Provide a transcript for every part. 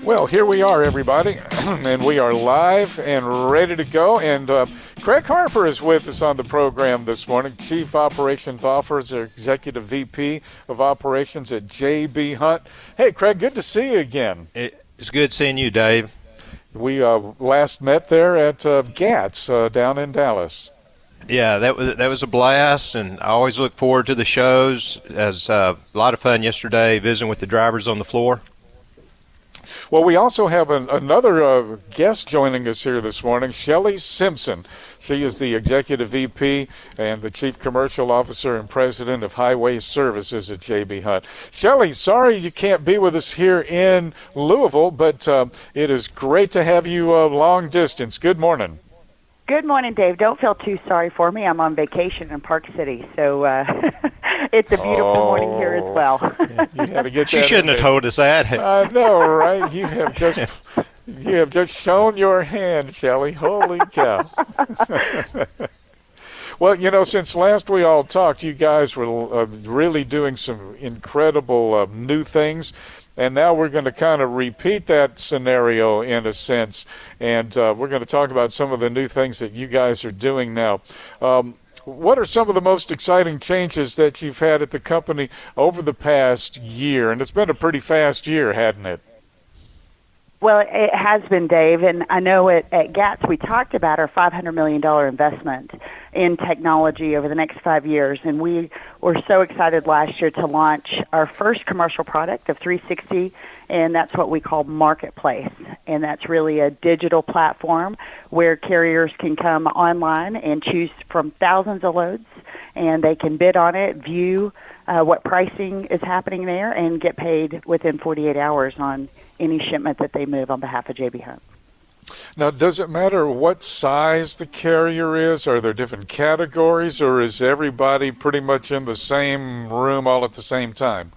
Well, here we are, everybody, and we are live and ready to go. And Craig Harper is with us on the program this morning, Chief Operations Officer, Executive VP of Operations at J.B. Hunt. Hey, Craig, good to see you again. It's good seeing you, Dave. We last met there at GATS down in Dallas. Yeah, that was a blast, and I always look forward to the shows. As a lot of fun yesterday visiting with the drivers on the floor. Well, we also have another guest joining us here this morning, Shelley Simpson. She is the Executive VP and the Chief Commercial Officer and President of Highway Services at J.B. Hunt. Shelley, sorry you can't be with us here in Louisville, but it is great to have you long distance. Good morning. Good morning, Dave. Don't feel too sorry for me. I'm on vacation in Park City, so it's a beautiful morning here as well. You had to get she shouldn't have told us that. I know, right? You have just shown your hand, Shelley. Holy cow. Well, since last we all talked, you guys were really doing some incredible new things. And now we're going to kind of repeat that scenario in a sense, and we're going to talk about some of the new things that you guys are doing now. What are some of the most exciting changes that you've had at the company over the past year? And it's been a pretty fast year, hadn't it? Well, it has been, Dave, and I know at GATS we talked about our $500 million investment in technology over the next 5 years, and we were so excited last year to launch our first commercial product of 360, and that's what we call Marketplace, and that's really a digital platform where carriers can come online and choose from thousands of loads, and they can bid on it, view what pricing is happening there, and get paid within 48 hours on any shipment that they move on behalf of J.B. Hunt. Now, does it matter what size the carrier is? Are there different categories, or is everybody pretty much in the same room all at the same time?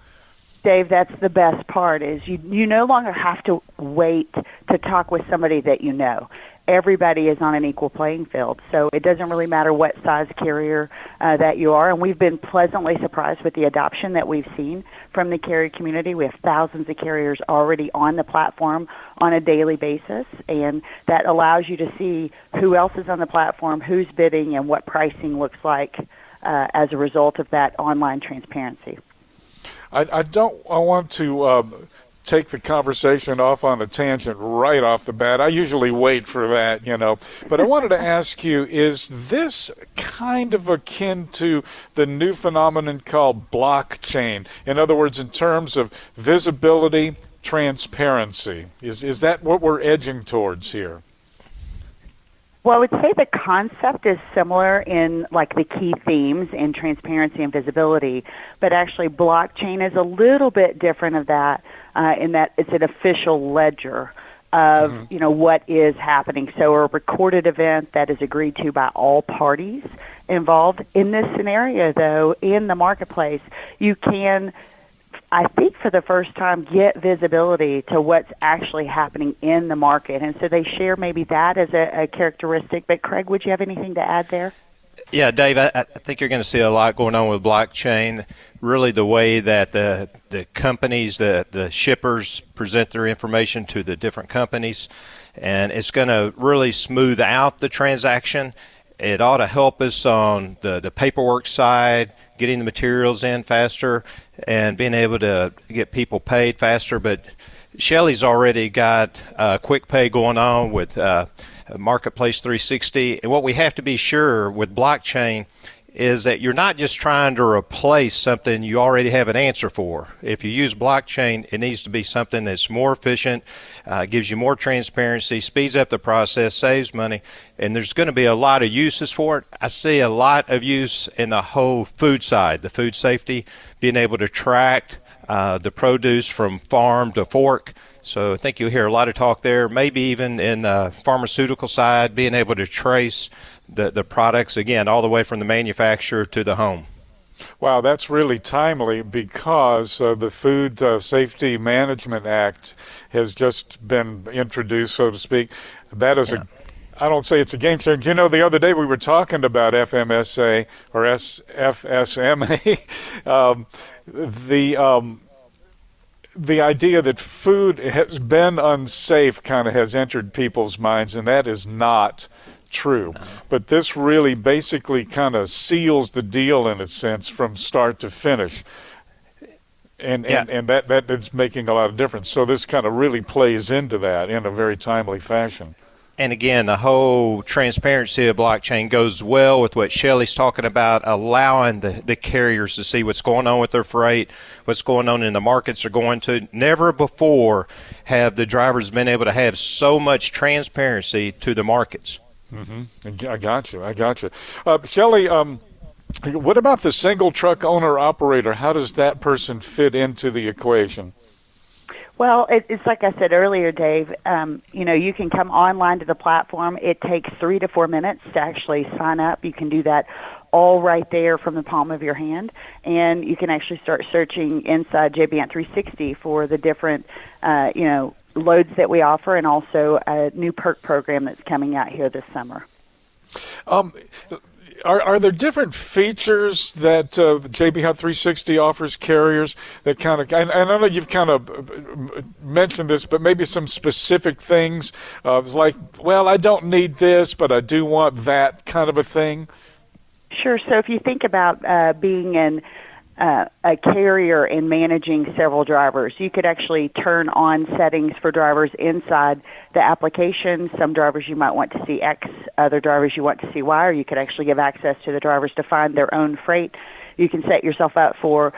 Dave, that's the best part, is you no longer have to wait to talk with somebody that you know. Everybody is on an equal playing field, so it doesn't really matter what size carrier that you are, and we've been pleasantly surprised with the adoption that we've seen from the carrier community. We have thousands of carriers already on the platform on a daily basis, and that allows you to see who else is on the platform, who's bidding, and what pricing looks like as a result of that online transparency. I want to take the conversation off on a tangent right off the bat. I usually wait for that, But I wanted to ask you, is this kind of akin to the new phenomenon called blockchain? In other words, in terms of visibility, transparency. Is that what we're edging towards here? Well, I would say the concept is similar in like the key themes in transparency and visibility, but actually blockchain is a little bit different of that in that it's an official ledger of what is happening. So a recorded event that is agreed to by all parties involved. In this scenario, though, in the marketplace, you can, I think for the first time, get visibility to what's actually happening in the market. And so they share maybe that as a characteristic. But Craig, would you have anything to add there? Yeah, Dave, I think you're going to see a lot going on with blockchain. Really the way that the companies, the shippers present their information to the different companies. And it's going to really smooth out the transaction. It ought to help us on the paperwork side, getting the materials in faster, and being able to get people paid faster. But Shelley's already got quick pay going on with Marketplace 360. And what we have to be sure with blockchain is that you're not just trying to replace something you already have an answer for. If you use blockchain, it needs to be something that's more efficient, gives you more transparency, speeds up the process, saves money, and there's going to be a lot of uses for it. I see a lot of use in the whole food side, the food safety, being able to track the produce from farm to fork. So I think you'll hear a lot of talk there, maybe even in the pharmaceutical side, being able to trace the products, again, all the way from the manufacturer to the home. Wow, that's really timely because the Food Safety Management Act has just been introduced, so to speak. That is I don't say it's a game changer. The other day we were talking about FMSA or FSMA. the idea that food has been unsafe kind of has entered people's minds, and that is not true. No. But this really basically kind of seals the deal in a sense from start to finish. And that is making a lot of difference. So this kind of really plays into that in a very timely fashion. And again, the whole transparency of blockchain goes well with what Shelley's talking about, allowing the carriers to see what's going on with their freight, what's going on in the markets they're going to. Never before have the drivers been able to have so much transparency to the markets. Mm-hmm. I got you. Shelley, what about the single truck owner operator? How does that person fit into the equation? Well, it's like I said earlier, Dave. You can come online to the platform. It takes 3 to 4 minutes to actually sign up. You can do that all right there from the palm of your hand, and you can actually start searching inside JB Hunt 360 for the different, loads that we offer, and also a new perk program that's coming out here this summer. Are there different features that JB Hunt 360 offers carriers that kind of, and I know you've kind of mentioned this, but maybe some specific things, like, well, I don't need this, but I do want that kind of a thing? Sure. So if you think about being a carrier and managing several drivers, you could actually turn on settings for drivers inside the application. Some drivers you might want to see X, other drivers you want to see Y, or you could actually give access to the drivers to find their own freight. You can set yourself up for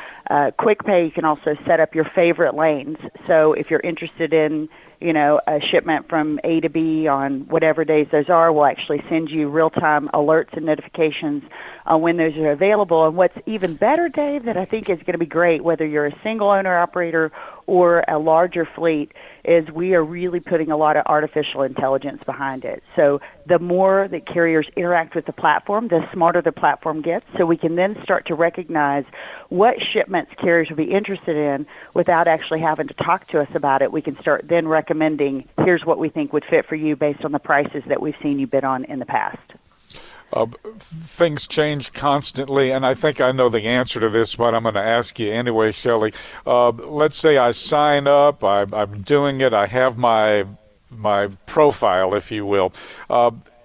quick pay. You can also set up your favorite lanes. So if you're interested in, a shipment from A to B on whatever days those are, we'll actually send you real-time alerts and notifications on when those are available. And what's even better, Dave, that I think is going to be great, whether you're a single owner operator or a larger fleet, is we are really putting a lot of artificial intelligence behind it. So the more that carriers interact with the platform, the smarter the platform gets. So we can then start to recognize what shipments carriers will be interested in without actually having to talk to us about it. We can start then recommending, here's what we think would fit for you based on the prices that we've seen you bid on in the past. Things change constantly, and I think I know the answer to this, but I'm going to ask you anyway, Shelley. Let's say I sign up, I'm doing it, I have my profile, if you will.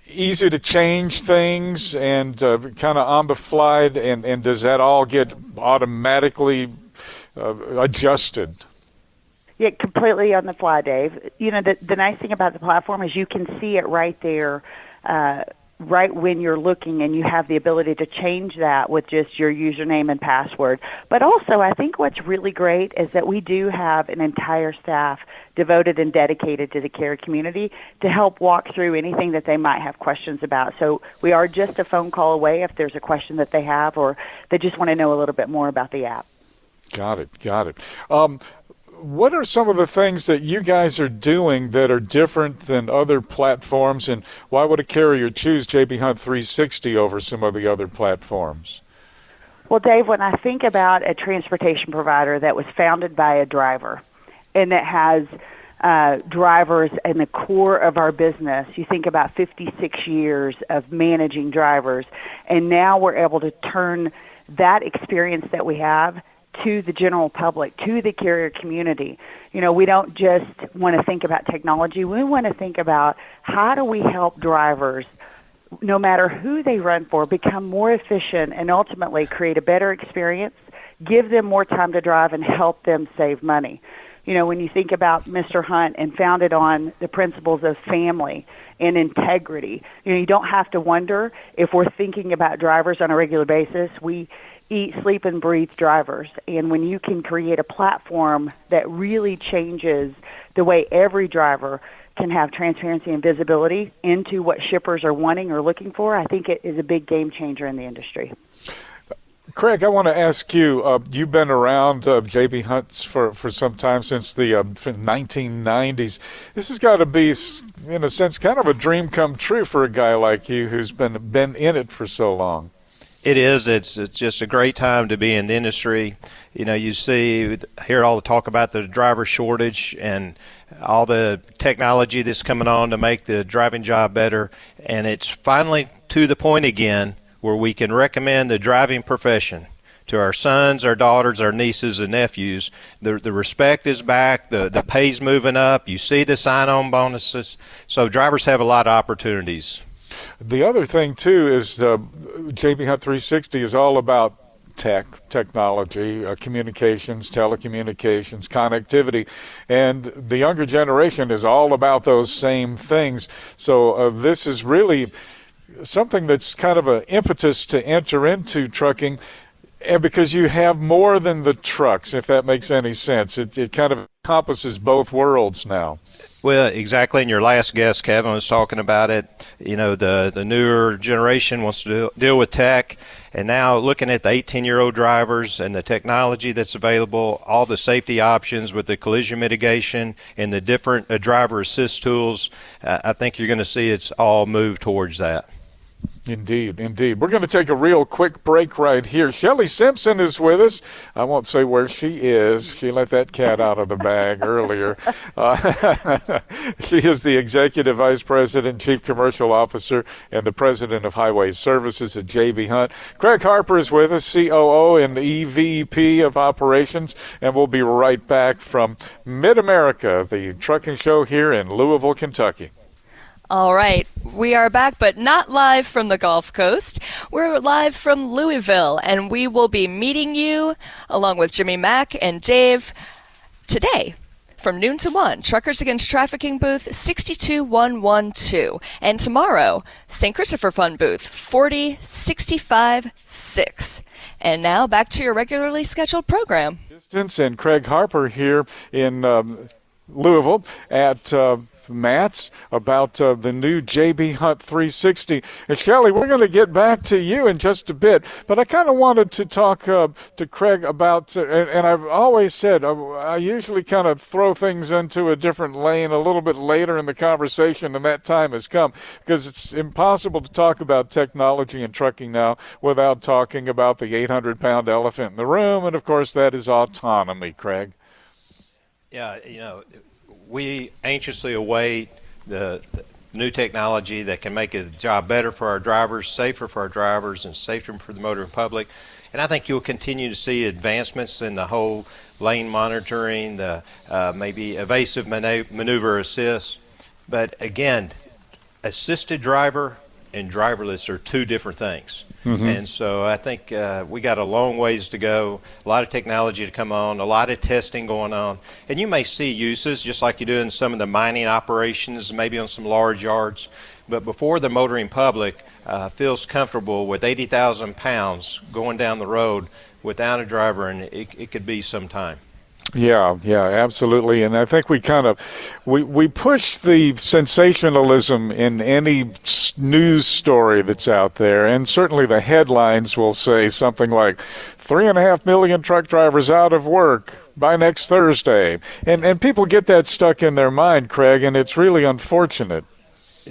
Easy to change things and kind of on the fly, and does that all get automatically adjusted? Yeah, completely on the fly, Dave. The nice thing about the platform is you can see it right there, right when you're looking, and you have the ability to change that with just your username and password. But also, I think what's really great is that we do have an entire staff devoted and dedicated to the carrier community to help walk through anything that they might have questions about. So we are just a phone call away if there's a question that they have or they just want to know a little bit more about the app. Got it. What are some of the things that you guys are doing that are different than other platforms, and why would a carrier choose JB Hunt 360 over some of the other platforms? Well, Dave, when I think about a transportation provider that was founded by a driver and that has drivers in the core of our business, you think about 56 years of managing drivers, and now we're able to turn that experience that we have to the general public, to the carrier community. We don't just want to think about technology. We want to think about how do we help drivers, no matter who they run for, become more efficient and ultimately create a better experience, give them more time to drive, and help them save money. When you think about Mr. Hunt and founded on the principles of family and integrity, you don't have to wonder if we're thinking about drivers on a regular basis. We eat, sleep, and breathe drivers. And when you can create a platform that really changes the way every driver can have transparency and visibility into what shippers are wanting or looking for, I think it is a big game changer in the industry. Craig, I want to ask you, you've been around JB Hunts for some time, since the 1990s. This has got to be, in a sense, kind of a dream come true for a guy like you who's been in it for so long. It is. It's just a great time to be in the industry. You hear all the talk about the driver shortage and all the technology that's coming on to make the driving job better. And it's finally to the point again where we can recommend the driving profession to our sons, our daughters, our nieces, and nephews. The respect is back. The pay's moving up. You see the sign-on bonuses. So drivers have a lot of opportunities. The other thing, too, is JB Hunt 360 is all about technology, communications, telecommunications, connectivity, and the younger generation is all about those same things. So this is really something that's kind of an impetus to enter into trucking, and because you have more than the trucks, if that makes any sense. It kind of encompasses both worlds now. Well, exactly. And your last guest, Kevin, was talking about it. You know, the newer generation wants to deal with tech. And now looking at the 18-year-old drivers and the technology that's available, all the safety options with the collision mitigation and the different driver assist tools, I think you're going to see it's all move towards that. Indeed, indeed. We're going to take a real quick break right here. Shelley Simpson is with us. I won't say where she is. She let that cat out of the bag earlier. She is the Executive Vice President, Chief Commercial Officer, and the President of Highway Services at JB Hunt. Craig Harper is with us, COO and EVP of Operations, and we'll be right back from Mid-America, the trucking show here in Louisville, Kentucky. All right, we are back, but not live from the Gulf Coast. We're live from Louisville, and we will be meeting you, along with Jimmy Mack and Dave, today from noon to 1, Truckers Against Trafficking booth 62112. And tomorrow, St. Christopher Fund booth 40656. And now, back to your regularly scheduled program. Distance and Craig Harper here in Louisville at Matt's about the new JB Hunt 360. And Shelley, we're going to get back to you in just a bit, but I kind of wanted to talk to Craig about, and I've always said, I usually kind of throw things into a different lane a little bit later in the conversation, and that time has come, because it's impossible to talk about technology and trucking now without talking about the 800-pound elephant in the room, and of course that is autonomy, Craig. Yeah, you know, we anxiously await the new technology that can make the job better for our drivers, safer for our drivers, and safer for the motoring public. And I think you'll continue to see advancements in the whole lane monitoring, the maybe evasive maneuver assist. But again, assisted driver and driverless are two different things. Mm-hmm. And so I think we got a long ways to go, a lot of technology to come on, a lot of testing going on. And you may see uses, just like you do in some of the mining operations, maybe on some large yards. But before the motoring public feels comfortable with 80,000 pounds going down the road without a driver, and it could be some time. Yeah, absolutely. And I think we kind of, we push the sensationalism in any news story that's out there. And certainly the headlines will say something like 3.5 million truck drivers out of work by next Thursday. And people get that stuck in their mind, Craig, and it's really unfortunate.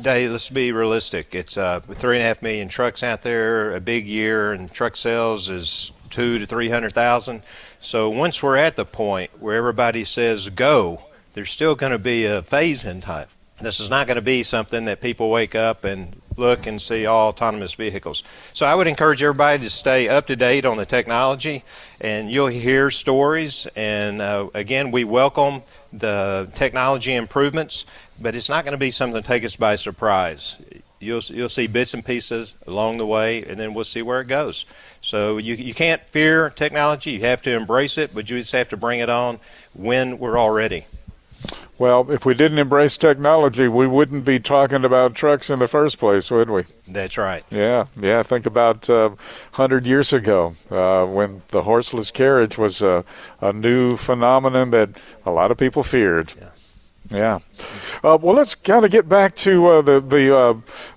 Dave, let's be realistic. It's 3.5 million trucks out there, a big year, and truck sales is 200,000 to 300,000. So once we're at the point where everybody says go, there's still going to be a phase-in time. This is not going to be something that people wake up and look and see all autonomous vehicles. So I would encourage everybody to stay up to date on the technology, and you'll hear stories. And again, we welcome the technology improvements, but it's not going to be something to take us by surprise. You'll see bits and pieces along the way, and then we'll see where it goes. So you can't fear technology. You have to embrace it, but you just have to bring it on when we're all ready. Well, if we didn't embrace technology, we wouldn't be talking about trucks in the first place, would we? That's right. Yeah. Think about 100 years ago when the horseless carriage was a new phenomenon that a lot of people feared. Yeah. Well, let's kind of get back to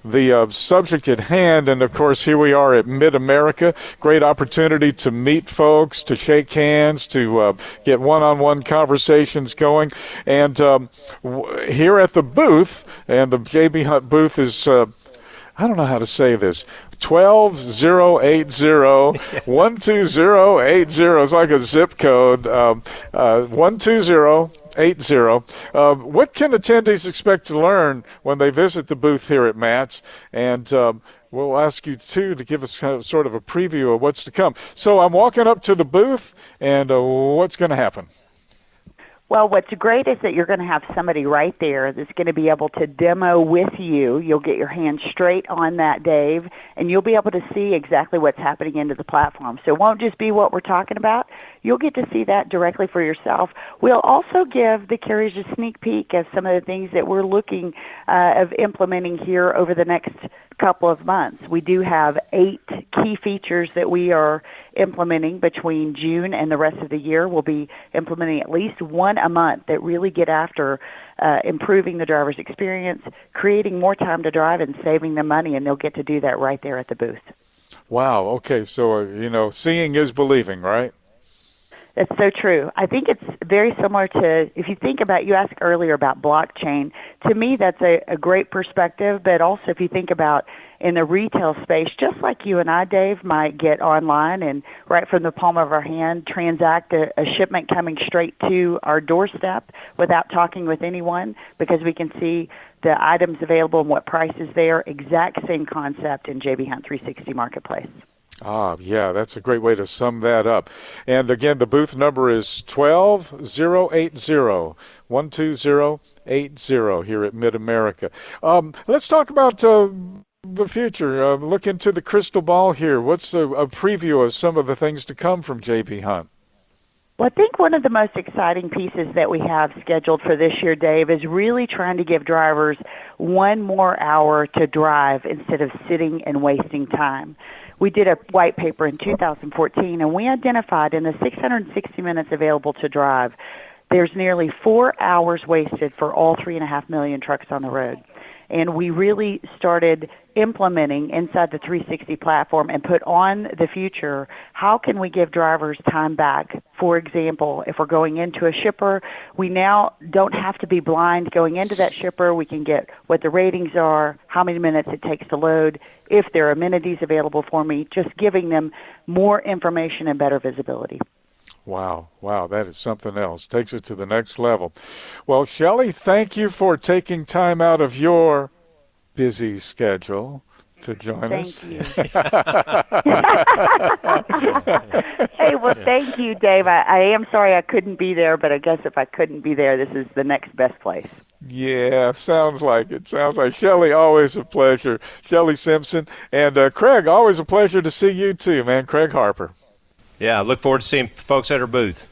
the subject at hand. And, of course, here we are at Mid-America. Great opportunity to meet folks, to shake hands, to get one-on-one conversations going. And here at the booth, and the JB Hunt booth is, I don't know how to say this, 12080 12080. It's like a zip code. 12080 What can attendees expect to learn when they visit the booth here at Matt's? And we'll ask you, too, to give us kind of, sort of a preview of what's to come. So I'm walking up to the booth, and what's going to happen? Well, what's great is that you're going to have somebody right there that's going to be able to demo with you. You'll get your hand straight on that, Dave, and you'll be able to see exactly what's happening into the platform. So it won't just be what we're talking about. You'll get to see that directly for yourself. We'll also give the carriers a sneak peek of some of the things that we're looking of implementing here over the next couple of months. We do have 8 key features that we are implementing between June and the rest of the year. We'll be implementing at least one a month that really get after improving the driver's experience, creating more time to drive, and saving them money, and they'll get to do that right there at the booth. Wow. Okay. So, seeing is believing, right? That's so true. I think it's very similar to, if you think about, you asked earlier about blockchain. To me, that's a great perspective, but also if you think about in the retail space, just like you and I, Dave, might get online and right from the palm of our hand transact a shipment coming straight to our doorstep without talking with anyone because we can see the items available and what price is there. Exact same concept in JB Hunt 360 Marketplace. Yeah, that's a great way to sum that up. And again, the booth number is 12080, 12080 here at Mid-America. Let's talk about the future. Look into the crystal ball here. What's a preview of some of the things to come from JB Hunt? Well, I think one of the most exciting pieces that we have scheduled for this year, Dave, is really trying to give drivers one more hour to drive instead of sitting and wasting time. We did a white paper in 2014, and we identified in the 660 minutes available to drive, there's nearly 4 hours wasted for all 3.5 million trucks on the road. And we really started implementing inside the 360 platform and put on the future, how can we give drivers time back? For example, if we're going into a shipper, we now don't have to be blind going into that shipper. We can get what the ratings are, how many minutes it takes to load, if there are amenities available for me, just giving them more information and better visibility. Wow, that is something else. Takes it to the next level. Well, Shelley, thank you for taking time out of your busy schedule to join us. Thank you. Hey, well, thank you, Dave. I am sorry I couldn't be there, but I guess if I couldn't be there, this is the next best place. Yeah, sounds like it. Shelley, always a pleasure. Shelley Simpson. And Craig, always a pleasure to see you too, man. Craig Harper. Yeah, I look forward to seeing folks at our booth.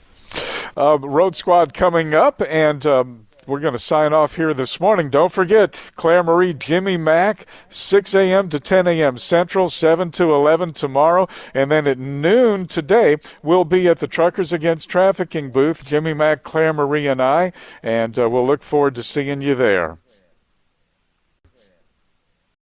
Road Squad coming up, and we're going to sign off here this morning. Don't forget, Claire Marie, Jimmy Mack, 6 a.m. to 10 a.m. Central, 7 to 11 tomorrow. And then at noon today, we'll be at the Truckers Against Trafficking booth, Jimmy Mack, Claire Marie, and I. And we'll look forward to seeing you there.